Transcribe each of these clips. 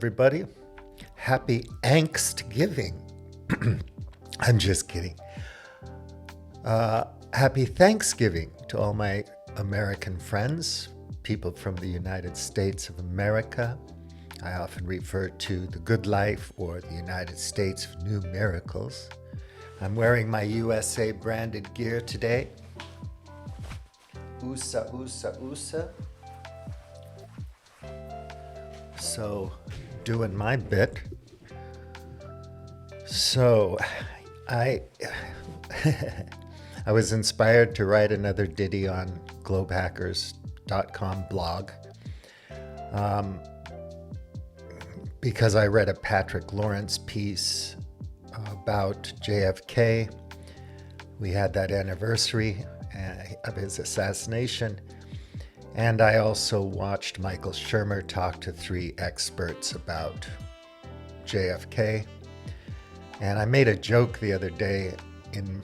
everybody. Happy Angst giving. I'm just kidding. Happy Thanksgiving to all my American friends, people from the United States of America. I often refer to the good life or the United States of new miracles. I'm wearing my USA branded gear today. USA, USA, USA. So, doing my bit. So, I was inspired to write another ditty on globehackers.com blog because I read a Patrick Lawrence piece about JFK. We had that anniversary of his assassination. And I also watched Michael Shermer talk to 3 experts about JFK. And I made a joke the other day in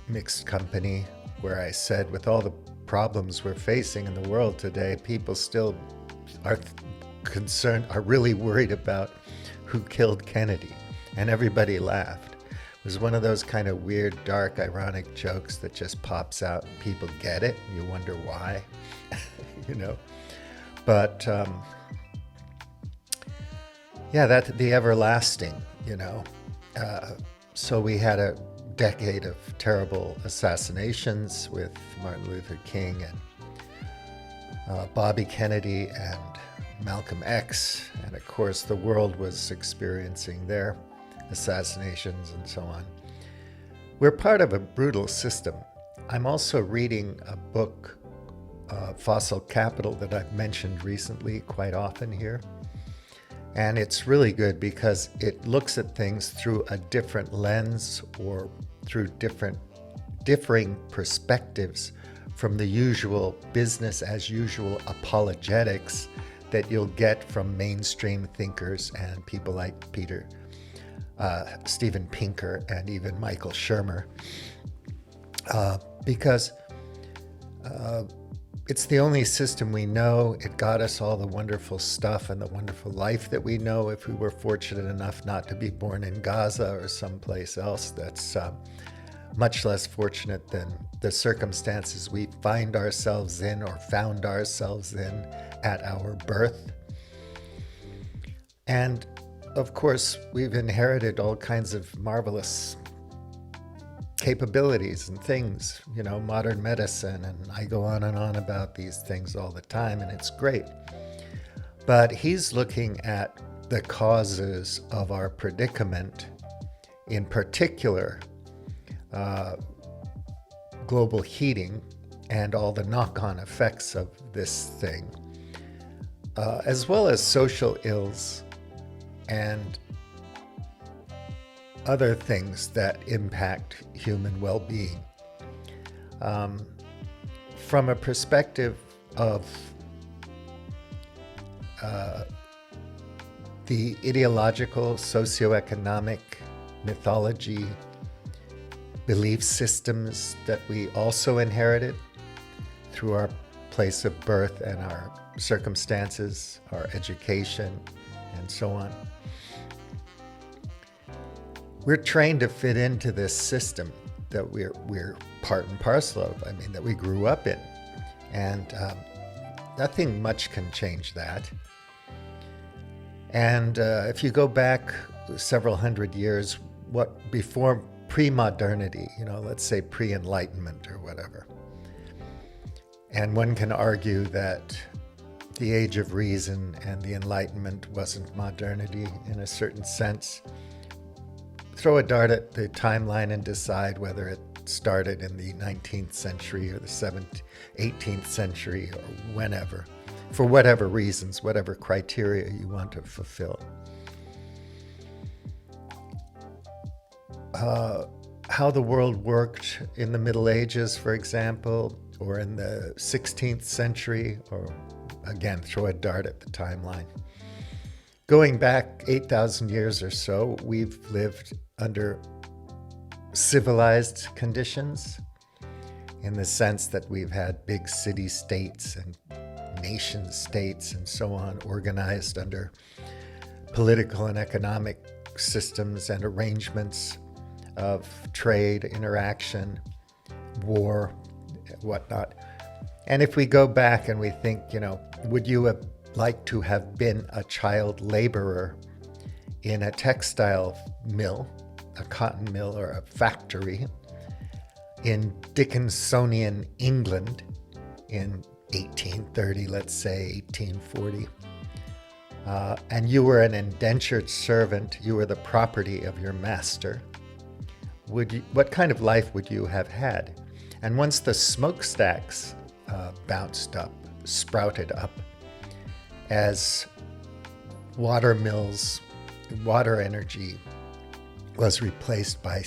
mixed company where I said, with all the problems we're facing in the world today, people still are concerned, are really worried about who killed Kenedy. And everybody laughed. It was one of those kind of weird, dark, ironic jokes that just pops out and people get it. And you wonder why. But that's the everlasting, so we had a decade of terrible assassinations with Martin Luther King and Bobby Kennedy and Malcolm X, and of course the world was experiencing their assassinations and so on. We're part of a brutal system. I'm also reading a book, Fossil Capital, that I've mentioned recently quite often here. And it's really good because it looks at things through a different lens or through differing perspectives from the usual business as usual apologetics that you'll get from mainstream thinkers and people like Steven Pinker and even Michael Shermer. Because it's the only system we know. It got us all the wonderful stuff and the wonderful life that we know if we were fortunate enough not to be born in Gaza or someplace else that's much less fortunate than the circumstances we find ourselves in or found ourselves in at our birth. And of course, we've inherited all kinds of marvelous capabilities and things, modern medicine, and I go on and on about these things all the time, and it's great. But he's looking at the causes of our predicament, in particular, global heating and all the knock-on effects of this thing, as well as social ills and other things that impact human well-being. From a perspective of the ideological, socioeconomic mythology, belief systems that we also inherited through our place of birth and our circumstances, our education, and so on. We're trained to fit into this system that we're part and parcel of, that we grew up in. And nothing much can change that. And if you go back several hundred years, before pre-modernity, let's say pre-enlightenment or whatever. And one can argue that the age of reason and the Enlightenment wasn't modernity in a certain sense. Throw a dart at the timeline and decide whether it started in the 19th century or the 18th century or whenever, for whatever reasons, whatever criteria you want to fulfill. How the world worked in the Middle Ages, for example, or in the 16th century, or again, throw a dart at the timeline. Going back 8,000 years or so, we've lived under civilized conditions in the sense that we've had big city-states and nation-states and so on organized under political and economic systems and arrangements of trade, interaction, war, whatnot. And if we go back and we think, would you have liked to have been a child laborer in a textile mill, a cotton mill, or a factory in Dickinsonian England in 1830, let's say 1840, and you were an indentured servant, you were the property of your master, what kind of life would you have had? And once the smokestacks sprouted up, as water mills, water energy was replaced by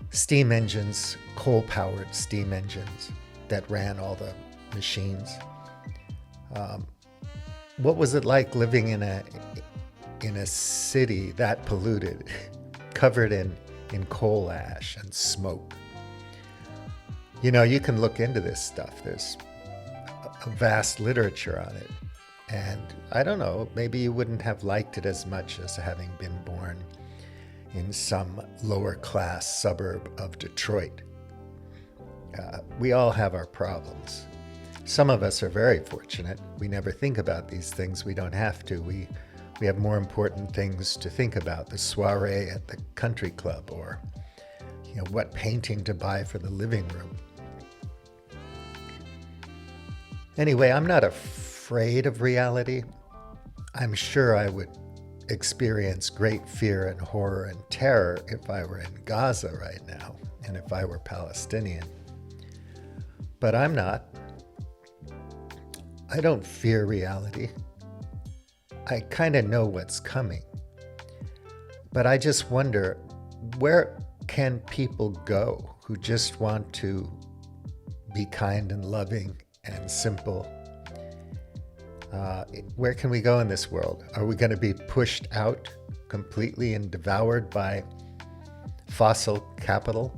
steam engines, coal-powered steam engines that ran all the machines. What was it like living in a city that polluted, covered in coal ash and smoke? You can look into this stuff. There's a vast literature on it. And I don't know, maybe you wouldn't have liked it as much as having been born in some lower class suburb of Detroit. We all have our problems. Some of us are very fortunate. We never think about these things. We don't have to. We have more important things to think about. The soiree at the country club, or what painting to buy for the living room. Anyway, I'm not afraid of reality. I'm sure I would experience great fear and horror and terror if I were in Gaza right now and if I were Palestinian. But I'm not. I don't fear reality. I kind of know what's coming. But I just wonder, where can people go who just want to be kind and loving and simple? Where can we go in this world? Are we going to be pushed out completely and devoured by fossil capitalism?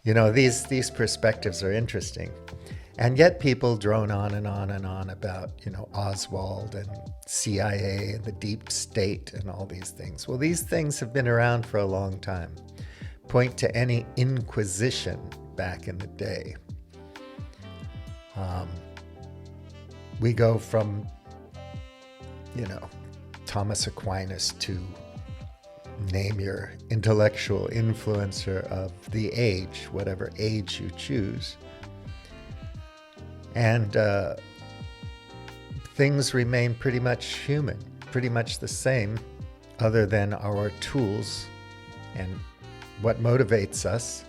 These perspectives are interesting. And yet people drone on and on and on about, Oswald and CIA and the deep state and all these things. Well, these things have been around for a long time. Point to any inquisition back in the day. We go from, Thomas Aquinas to name your intellectual influencer of the age, whatever age you choose. And things remain pretty much human, pretty much the same, other than our tools and what motivates us,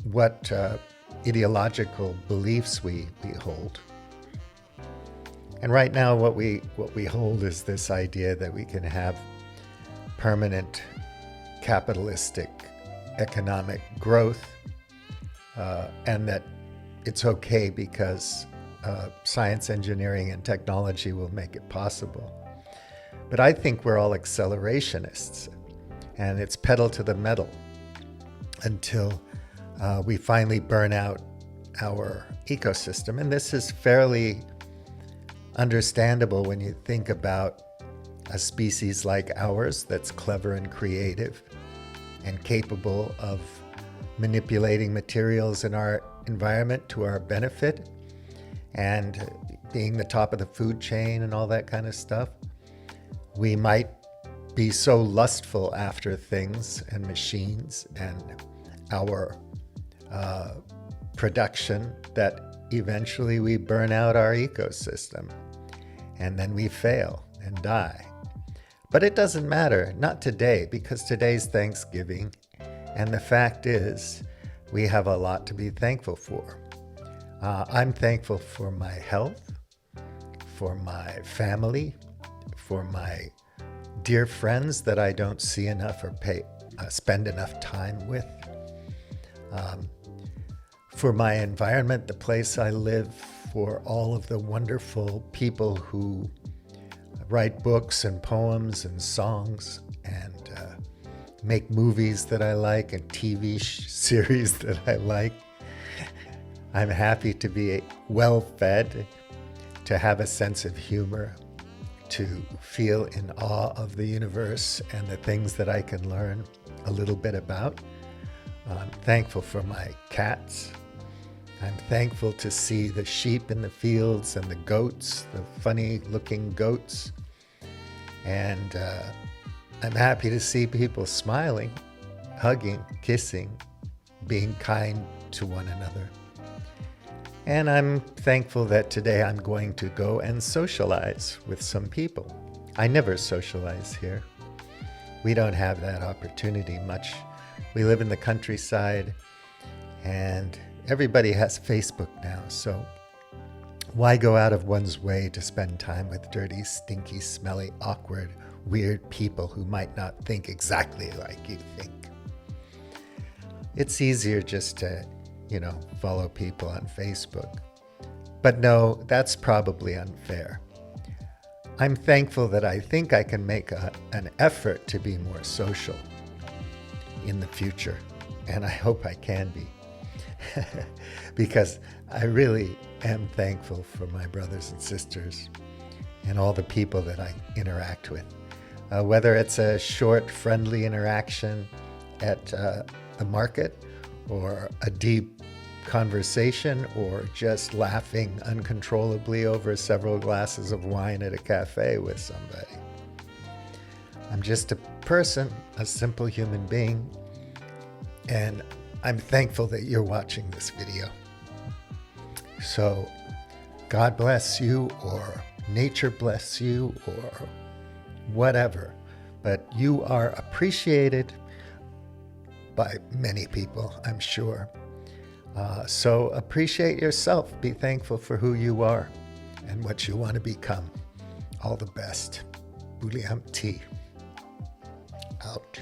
what ideological beliefs we hold. And right now what we hold is this idea that we can have permanent capitalistic economic growth, and that it's okay because science, engineering, and technology will make it possible. But I think we're all accelerationists, and it's pedal to the metal until we finally burn out our ecosystem. And this is fairly understandable when you think about a species like ours that's clever and creative and capable of manipulating materials in our environment to our benefit and being the top of the food chain and all that kind of stuff. We might be so lustful after things and machines and our production that eventually we burn out our ecosystem and then we fail and die. But it doesn't matter, not today, because today's Thanksgiving, and the fact is we have a lot to be thankful for. I'm thankful for my health, for my family, for my dear friends that I don't see enough or spend enough time with, for my environment, the place I live, for all of the wonderful people who write books and poems and songs and make movies that I like and TV series that I like. I'm happy to be well fed, to have a sense of humor, to feel in awe of the universe and the things that I can learn a little bit about. I'm thankful for my cats. I'm thankful to see the sheep in the fields and the goats, the funny looking goats. And I'm happy to see people smiling, hugging, kissing, being kind to one another. And I'm thankful that today I'm going to go and socialize with some people. I never socialize here. We don't have that opportunity much. We live in the countryside, and everybody has Facebook now, so why go out of one's way to spend time with dirty, stinky, smelly, awkward, weird people who might not think exactly like you think? It's easier just to, follow people on Facebook. But no, that's probably unfair. I'm thankful that I think I can make an effort to be more social in the future, and I hope I can be. Because I really am thankful for my brothers and sisters and all the people that I interact with. Whether it's a short, friendly interaction at the market, or a deep conversation, or just laughing uncontrollably over several glasses of wine at a cafe with somebody. I'm just a person, a simple human being, and I'm thankful that you're watching this video. So God bless you, or nature bless you, or whatever. But you are appreciated by many people, I'm sure. So appreciate yourself. Be thankful for who you are and what you want to become. All the best. William T. Out.